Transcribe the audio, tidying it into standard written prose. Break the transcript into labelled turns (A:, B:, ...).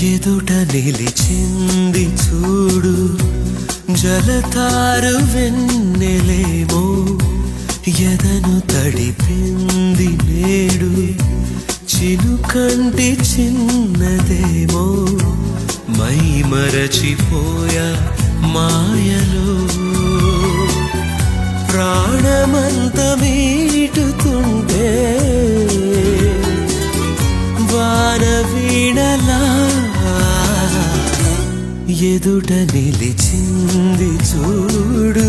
A: ఎదుట నిలిచింది చూడు జలతారు వెన్నెలేమో ఎదను తడిపింది నేడు చినుకంటి చిన్నదేమో మై మరచిపోయా మాయలో ప్రాణమంత మీటుతుంటే వాన వీణలా ఎదుట నిలిచింది చూడు.